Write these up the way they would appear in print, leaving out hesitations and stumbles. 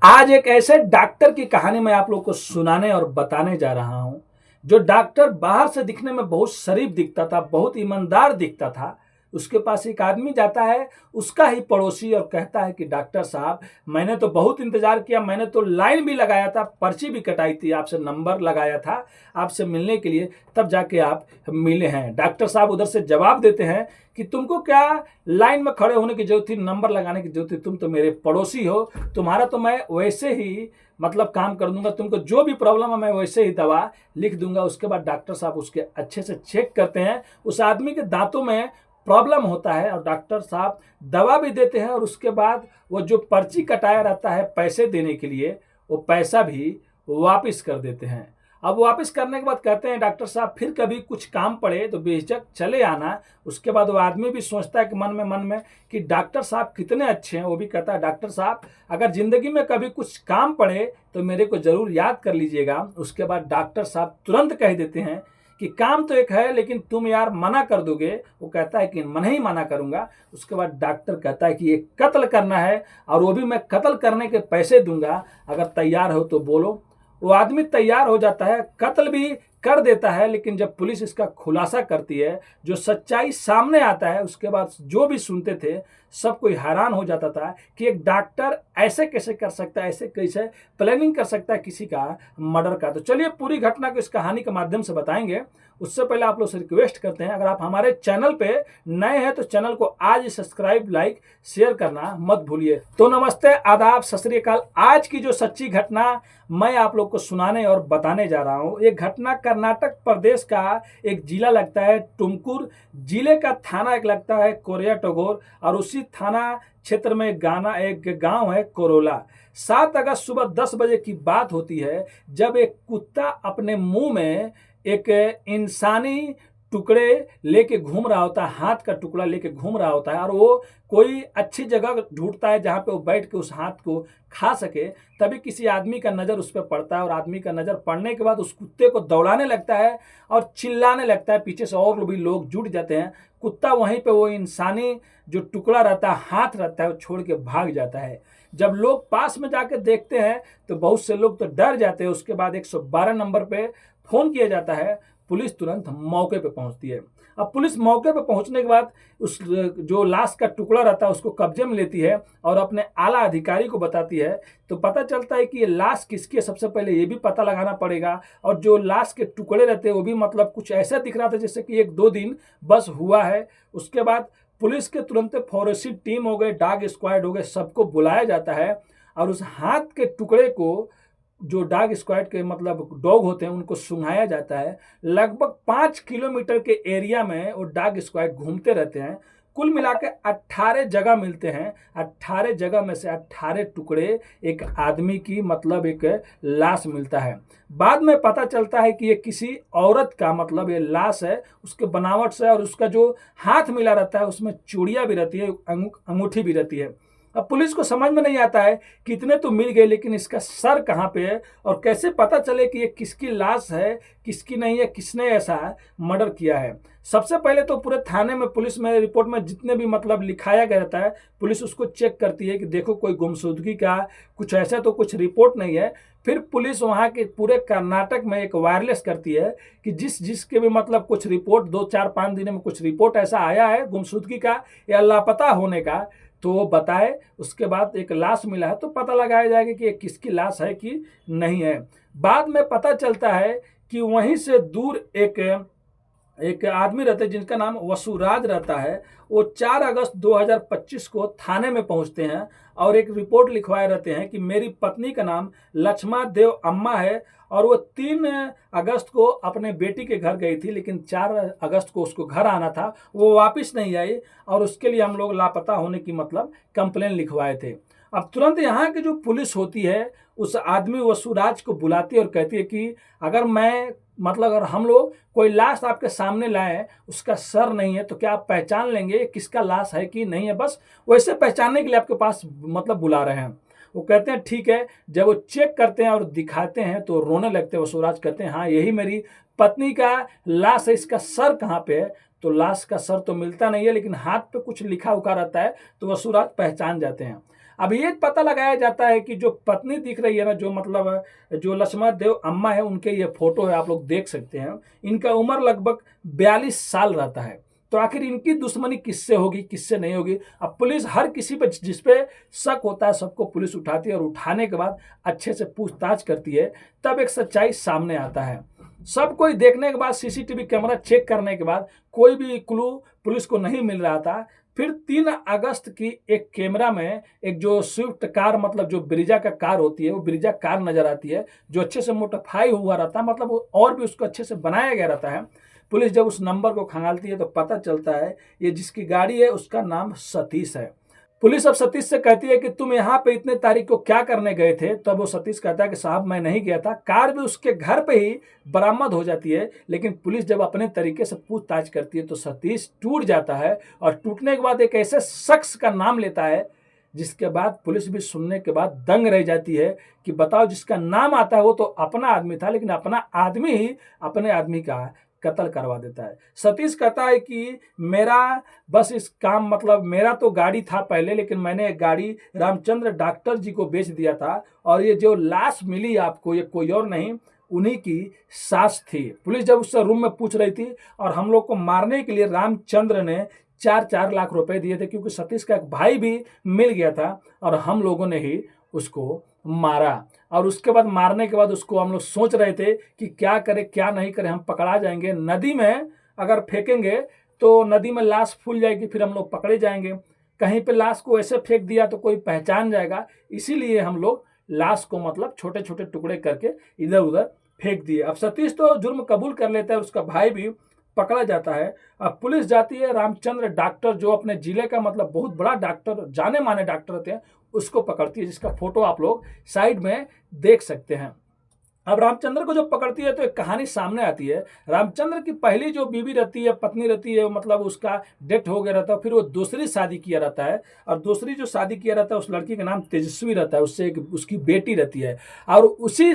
आज एक ऐसे डॉक्टर की कहानी मैं आप लोग को सुनाने और बताने जा रहा हूं। जो डॉक्टर बाहर से दिखने में बहुत शरीफ दिखता था, बहुत ईमानदार दिखता था। उसके पास एक आदमी जाता है, उसका ही पड़ोसी, और कहता है कि डॉक्टर साहब, मैंने तो बहुत इंतजार किया, मैंने तो लाइन भी लगाया था, पर्ची भी कटाई थी, आपसे नंबर लगाया था आपसे मिलने के लिए, तब जाके आप मिले हैं। डॉक्टर साहब उधर से जवाब देते हैं कि तुमको क्या लाइन में खड़े होने की जरूरत थी, नंबर लगाने की जरूरत थी, तुम तो मेरे पड़ोसी हो, तुम्हारा तो मैं वैसे ही काम कर दूंगा, तुमको जो भी प्रॉब्लम है मैं वैसे ही दवा लिख दूंगा। उसके बाद डॉक्टर साहब उसके अच्छे से चेक करते हैं, उस आदमी के दांतों में प्रॉब्लम होता है, और डॉक्टर साहब दवा भी देते हैं, और उसके बाद वो जो पर्ची कटाया रहता है पैसे देने के लिए, वो पैसा भी वापस कर देते हैं। अब वापस करने के बाद कहते हैं डॉक्टर साहब, फिर कभी कुछ काम पड़े तो बेझिझक चले आना। उसके बाद वो आदमी भी सोचता है कि मन में कि डॉक्टर साहब कितने अच्छे हैं। वो भी कहता है डॉक्टर साहब, अगर जिंदगी में कभी कुछ काम पड़े तो मेरे को जरूर याद कर लीजिएगा। उसके बाद डॉक्टर साहब तुरंत कह देते हैं कि काम तो एक है, लेकिन तुम यार मना कर दोगे। वो कहता है कि मैं नहीं मना करूंगा। उसके बाद डॉक्टर कहता है कि ये कत्ल करना है, और वो भी मैं कत्ल करने के पैसे दूंगा, अगर तैयार हो तो बोलो। वो आदमी तैयार हो जाता है, कत्ल भी कर देता है। लेकिन जब पुलिस इसका खुलासा करती है, जो सच्चाई सामने आता है, उसके बाद जो भी सुनते थे सब कोई हैरान हो जाता था कि एक डॉक्टर ऐसे कैसे कर सकता है, ऐसे कैसे प्लानिंग कर सकता है किसी का मर्डर का। तो चलिए पूरी घटना को इस कहानी के माध्यम से बताएंगे। उससे पहले आप लोग से रिक्वेस्ट करते हैं, अगर आप हमारे चैनल पे नए हैं तो चैनल को आज सब्सक्राइब, लाइक, शेयर करना मत भूलिए। तो नमस्ते, आदाब, सत श्री अकाल। आज की जो सच्ची घटना मैं आप लोग को सुनाने और बताने जा रहा हूं, एक घटना कर्नाटक प्रदेश का एक जिला लगता है टुमकुर, जिले का थाना एक लगता है कोरिया टोगोर, और उसी थाना क्षेत्र में एक गांव है कोरोला। 7 अगस्त सुबह 10 बजे की बात होती है, जब एक कुत्ता अपने मुंह में एक इंसानी टुकड़े लेके घूम रहा होता है, हाथ का टुकड़ा लेके घूम रहा होता है, और वो कोई अच्छी जगह ढूंढता है जहां पे वो बैठ के उस हाथ को खा सके। तभी किसी आदमी का नजर उस पर पड़ता है, और आदमी का नजर पड़ने के बाद उस कुत्ते को दौड़ाने लगता है और चिल्लाने लगता है। पीछे से और भी लोग जुट जाते हैं। कुत्ता वहीं पे वो इंसानी जो टुकड़ा रहता है, हाथ रहता है, वो छोड़ के भाग जाता है। जब लोग पास में जाकर देखते हैं तो बहुत से लोग तो डर जाते हैं। उसके बाद 112 नंबर पे फोन किया जाता है। पुलिस तुरंत मौके पे पहुंचती है। अब पुलिस मौके पे पहुंचने के बाद उस जो लाश का टुकड़ा रहता है उसको कब्जे में लेती है और अपने आला अधिकारी को बताती है। तो पता चलता है कि ये लाश किसकी है, सबसे पहले ये भी पता लगाना पड़ेगा। और जो लाश के टुकड़े रहते हैं वो भी कुछ ऐसा दिख रहा था जैसे कि 1-2 दिन बस हुआ है। उसके बाद पुलिस के तुरंत फॉरेंसिक टीम हो गए, डॉग स्क्वाड हो गए, सबको बुलाया जाता है, और उस हाथ के टुकड़े को जो डॉग स्क्वाड के डॉग होते हैं उनको सुंघाया जाता है। लगभग 5 किलोमीटर के एरिया में वो डॉग स्क्वाड घूमते रहते हैं। कुल मिला के 18 जगह मिलते हैं। 18 जगह में से 18 टुकड़े एक आदमी की एक लाश मिलता है। बाद में पता चलता है कि ये किसी औरत का ये लाश है, उसके बनावट से, और उसका जो हाथ मिला रहता है उसमें चूड़ियां भी रहती है, अंगूठी भी रहती है। अब पुलिस को समझ में नहीं आता है कि इतने तो मिल गए, लेकिन इसका सर कहाँ पे है, और कैसे पता चले कि ये किसकी लाश है, किसकी नहीं है, किसने ऐसा मर्डर किया है। सबसे पहले तो पूरे थाने में पुलिस में रिपोर्ट में जितने भी लिखाया गया रहता है, पुलिस उसको चेक करती है कि देखो कोई गुमशुदगी का कुछ ऐसा तो कुछ रिपोर्ट नहीं है। फिर पुलिस वहाँ के पूरे कर्नाटक में एक वायरलेस करती है कि जिसके भी कुछ रिपोर्ट 2-4-5 दिन में कुछ रिपोर्ट ऐसा आया है गुमशुदगी का या लापता होने का, तो वो बताए। उसके बाद एक लाश मिला है तो पता लगाया जाएगा कि ये किसकी लाश है कि नहीं है। बाद में पता चलता है कि वहीं से दूर एक आदमी रहते हैं जिनका नाम वसुराज रहता है। वो 4 अगस्त 2025 को थाने में पहुंचते हैं और एक रिपोर्ट लिखवाए रहते हैं कि मेरी पत्नी का नाम लक्ष्मा देव अम्मा है, और वो 3 अगस्त को अपने बेटी के घर गई थी, लेकिन 4 अगस्त को उसको घर आना था, वो वापस नहीं आई, और उसके लिए हम लोग लापता होने की कंप्लेन लिखवाए थे। अब तुरंत यहाँ की जो पुलिस होती है उस आदमी वसुराज को बुलाती है और कहती है कि अगर मैं अगर हम लोग कोई लाश आपके सामने लाए, उसका सर नहीं है, तो क्या आप पहचान लेंगे किसका लाश है कि नहीं है? बस वैसे पहचानने के लिए आपके पास बुला रहे हैं। वो कहते हैं ठीक है। जब वो चेक करते हैं और दिखाते हैं तो रोने लगते हैं। वसुराज कहते हैं हाँ यही मेरी पत्नी का लाश है, इसका सर कहाँ पे है? तो लाश का सर तो मिलता नहीं है, लेकिन हाथ पे कुछ लिखा उखा रहता है, तो वसुराज पहचान जाते हैं। अब ये पता लगाया जाता है कि जो पत्नी दिख रही है ना, जो मतलब जो लक्ष्मण देव अम्मा है, उनके ये फोटो है, आप लोग देख सकते हैं। इनका उम्र लगभग 42 साल रहता है। तो आखिर इनकी दुश्मनी किससे होगी, किससे नहीं होगी? अब पुलिस हर किसी पे जिस पे शक होता है सबको पुलिस उठाती है, और उठाने के बाद अच्छे से पूछताछ करती है, तब एक सच्चाई सामने आता है। सब कोई देखने के बाद, सीसीटीवी कैमरा चेक करने के बाद कोई भी क्लू पुलिस को नहीं मिल रहा था। फिर 3 अगस्त की एक कैमरा में एक जो स्विफ्ट कार, मतलब जो ब्रीजा का कार होती है, वो ब्रीजा कार नजर आती है, जो अच्छे से मोडिफाई हुआ रहता है, मतलब और भी उसको अच्छे से बनाया गया रहता है। पुलिस जब उस नंबर को खंगालती है तो पता चलता है ये जिसकी गाड़ी है उसका नाम सतीश है। पुलिस अब सतीश से कहती है कि तुम यहाँ पे इतने तारीख को क्या करने गए थे? तब वो सतीश कहता है कि साहब मैं नहीं गया था। कार भी उसके घर पे ही बरामद हो जाती है। लेकिन पुलिस जब अपने तरीके से पूछताछ करती है तो सतीश टूट जाता है, और टूटने के बाद एक ऐसे शख्स का नाम लेता है जिसके बाद पुलिस भी सुनने के बाद दंग रह जाती है कि बताओ, जिसका नाम आता है वो तो अपना आदमी था, लेकिन अपना आदमी ही अपने आदमी का कत्ल करवा देता है। सतीश कहता है कि मेरा बस इस काम, मतलब मेरा तो गाड़ी था पहले, लेकिन मैंने एक गाड़ी रामचंद्र डॉक्टर जी को बेच दिया था, और ये जो लाश मिली आपको, ये कोई और नहीं, उन्हीं की सास थी। पुलिस जब उससे रूम में पूछ रही थी, और हम लोग को मारने के लिए रामचंद्र ने 4-4 लाख रुपए दिए थे, क्योंकि सतीश का एक भाई भी मिल गया था, और हम लोगों ने ही उसको मारा। और उसके बाद मारने के बाद उसको हम लोग सोच रहे थे कि क्या करें क्या नहीं करें, हम पकड़ा जाएंगे, नदी में अगर फेंकेंगे तो नदी में लाश फूल जाएगी, फिर हम लोग पकड़े जाएंगे। कहीं पे लाश को ऐसे फेंक दिया तो कोई पहचान जाएगा, इसीलिए हम लोग लाश को मतलब छोटे छोटे टुकड़े करके इधर उधर फेंक दिए। अब सतीश तो जुर्म कबूल कर लेता है, उसका भाई भी पकड़ा जाता है। अब पुलिस जाती है रामचंद्र डॉक्टर, जो अपने जिले का मतलब बहुत बड़ा डॉक्टर, जाने माने डॉक्टर होते हैं, उसको पकड़ती है, जिसका फोटो आप लोग साइड में देख सकते हैं। अब रामचंद्र को जो पकड़ती है तो एक कहानी सामने आती है। रामचंद्र की पहली जो बीवी रहती है, पत्नी रहती है, मतलब उसका डेथ हो गया रहता है, फिर वो दूसरी शादी किया रहता है, और दूसरी जो शादी किया रहता है उस लड़की का नाम तेजस्वी रहता है, उससे एक उसकी बेटी रहती है, और उसी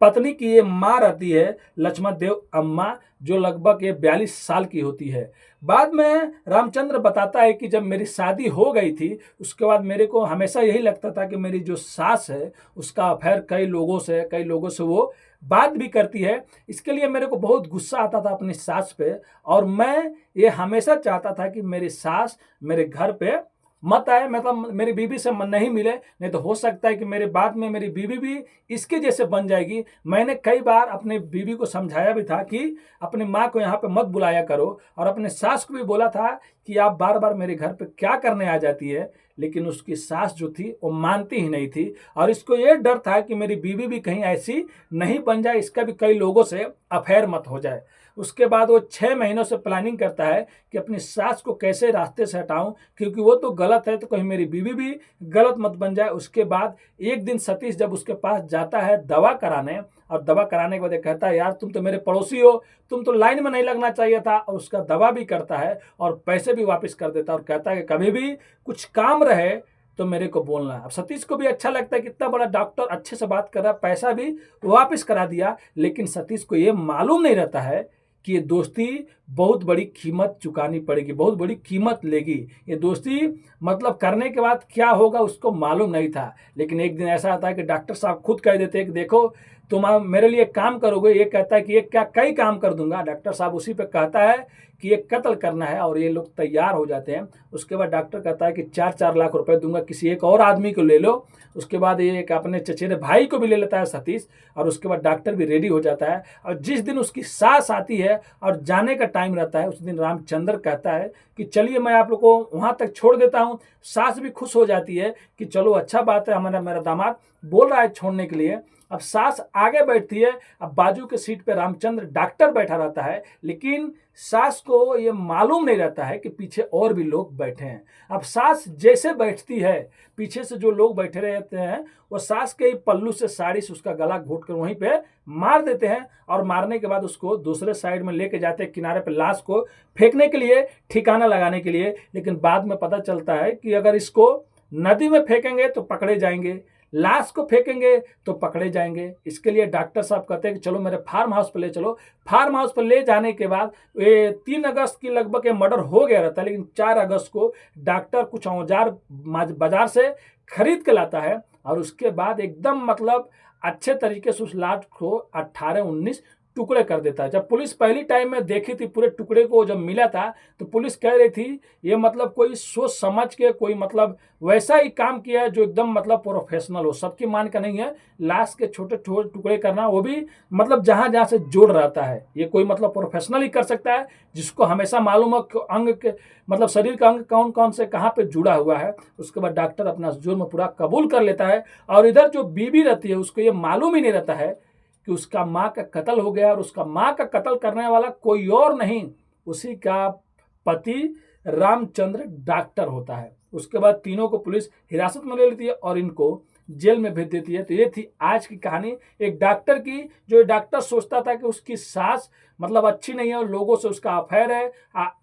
पत्नी की ये माँ रहती है लक्ष्मण देव अम्मा, जो लगभग ये 42 साल की होती है। बाद में रामचंद्र बताता है कि जब मेरी शादी हो गई थी, उसके बाद मेरे को हमेशा यही लगता था कि मेरी जो सास है उसका अफेयर कई लोगों से वो बात भी करती है। इसके लिए मेरे को बहुत गुस्सा आता था अपनी सास पे, और मैं ये हमेशा चाहता था कि मेरी सास मेरे घर पे मत आए, मतलब मेरी बीवी से मन नहीं मिले, नहीं तो हो सकता है कि मेरे बाद में मेरी बीवी भी इसके जैसे बन जाएगी। मैंने कई बार अपने बीवी को समझाया भी था कि अपनी माँ को यहाँ पे मत बुलाया करो, और अपने सास को भी बोला था कि आप बार बार मेरे घर पे क्या करने आ जाती है, लेकिन उसकी सास जो थी वो मानती ही नहीं थी, और इसको ये डर था कि मेरी बीवी भी कहीं ऐसी नहीं बन जाए, इसका भी कई लोगों से अफेयर मत हो जाए। उसके बाद वो 6 महीनों से प्लानिंग करता है कि अपनी सास को कैसे रास्ते से हटाऊं, क्योंकि वो तो गलत है, तो कहीं मेरी बीवी भी गलत मत बन जाए। उसके बाद एक दिन सतीश जब उसके पास जाता है दवा कराने, और दवा कराने के बाद कहता है यार तुम तो मेरे पड़ोसी हो, तुम तो लाइन में नहीं लगना चाहिए था, और उसका दवा भी करता है और पैसे भी वापस कर देता है, और कहता है कि कभी भी कुछ काम रहे तो मेरे को बोलना। अब सतीश को भी अच्छा लगता है कि इतना बड़ा डॉक्टर अच्छे से बात कर रहा है, पैसा भी वापस करा दिया, लेकिन सतीश को ये मालूम नहीं रहता है कि ये दोस्ती बहुत बड़ी कीमत चुकानी पड़ेगी, बहुत बड़ी कीमत लेगी। ये दोस्ती मतलब करने के बाद क्या होगा उसको मालूम नहीं था। लेकिन एक दिन ऐसा आता है कि डॉक्टर साहब खुद कह देते हैं कि देखो तुम मेरे लिए काम करोगे। ये कहता है कि ये क्या कई काम कर दूंगा। डॉक्टर साहब उसी पे कहता है कि ये कत्ल करना है, और ये लोग तैयार हो जाते हैं। उसके बाद डॉक्टर कहता है कि 4-4 लाख रुपए दूंगा, किसी एक और आदमी को ले लो। उसके बाद ये एक अपने चचेरे भाई को भी ले लेता है सतीश, और उसके बाद डॉक्टर भी रेडी हो जाता है। और जिस दिन उसकी सास आती है और जाने का टाइम रहता है, उस दिन रामचंद्र कहता है कि चलिए मैं आप लोग को वहाँ तक छोड़ देता हूँ। सास भी खुश हो जाती है कि चलो अच्छा बात है, मेरा दामाद बोल रहा है छोड़ने के लिए। अब सास आगे बैठती है, अब बाजू के सीट पे रामचंद्र डॉक्टर बैठा रहता है, लेकिन सास को ये मालूम नहीं रहता है कि पीछे और भी लोग बैठे हैं। अब सास जैसे बैठती है, पीछे से जो लोग बैठे रहते हैं वो सास के ही पल्लू से साड़ी से उसका गला घोट कर वहीं पे मार देते हैं, और मारने के बाद उसको दूसरे साइड में लेके जाते हैं किनारे पे, लाश को फेंकने के लिए, ठिकाना लगाने के लिए। लेकिन बाद में पता चलता है कि अगर इसको नदी में फेंकेंगे तो पकड़े जाएंगे, लाश को फेंकेंगे तो पकड़े जाएंगे। इसके लिए डॉक्टर साहब कहते हैं कि चलो मेरे फार्म हाउस पर ले चलो। फार्म हाउस पर ले जाने के बाद ये 3 अगस्त की लगभग ये मर्डर हो गया रहता है, लेकिन 4 अगस्त को डॉक्टर कुछ औजार बाजार से खरीद के लाता है और उसके बाद एकदम मतलब अच्छे तरीके से उस लाश को 18-19 टुकड़े कर देता है। जब पुलिस पहली टाइम में देखी थी पूरे टुकड़े को, जब मिला था तो पुलिस कह रही थी ये मतलब कोई सोच समझ के कोई मतलब वैसा ही काम किया है जो एकदम मतलब प्रोफेशनल हो, सबकी मान का नहीं है। लाश के छोटे छोटे टुकड़े करना, वो भी मतलब जहां जहां से जोड़ रहता है, ये कोई मतलब प्रोफेशनल ही कर सकता है जिसको हमेशा मालूम हो कि अंग के मतलब शरीर का अंग कौन कौन से कहाँ पे जुड़ा हुआ है। उसके बाद डॉक्टर अपना जुर्म पूरा कबूल कर लेता है और इधर जो बीवी रहती है उसको ये मालूम ही नहीं रहता है कि उसका माँ का कत्ल हो गया और उसका माँ का कत्ल करने वाला कोई और नहीं, उसी का पति रामचंद्र डॉक्टर होता है। उसके बाद तीनों को पुलिस हिरासत में ले लेती है और इनको जेल में भेज देती है। तो ये थी आज की कहानी एक डॉक्टर की, जो डॉक्टर सोचता था कि उसकी सास मतलब अच्छी नहीं है और लोगों से उसका अफेयर है,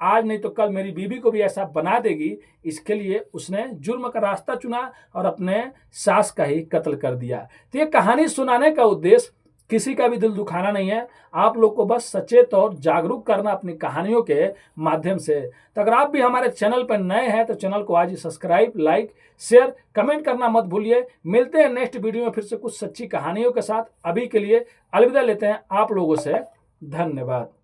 आज नहीं तो कल मेरी बीवी को भी ऐसा बना देगी, इसके लिए उसने जुर्म का रास्ता चुना और अपने सास का ही कत्ल कर दिया। तो ये कहानी सुनाने का उद्देश्य किसी का भी दिल दुखाना नहीं है, आप लोग को बस सचेत और जागरूक करना अपनी कहानियों के माध्यम से। तो अगर आप भी हमारे चैनल पर नए हैं तो चैनल को आज ही सब्सक्राइब, लाइक, शेयर, कमेंट करना मत भूलिए। मिलते हैं नेक्स्ट वीडियो में फिर से कुछ सच्ची कहानियों के साथ। अभी के लिए अलविदा लेते हैं आप लोगों से। धन्यवाद।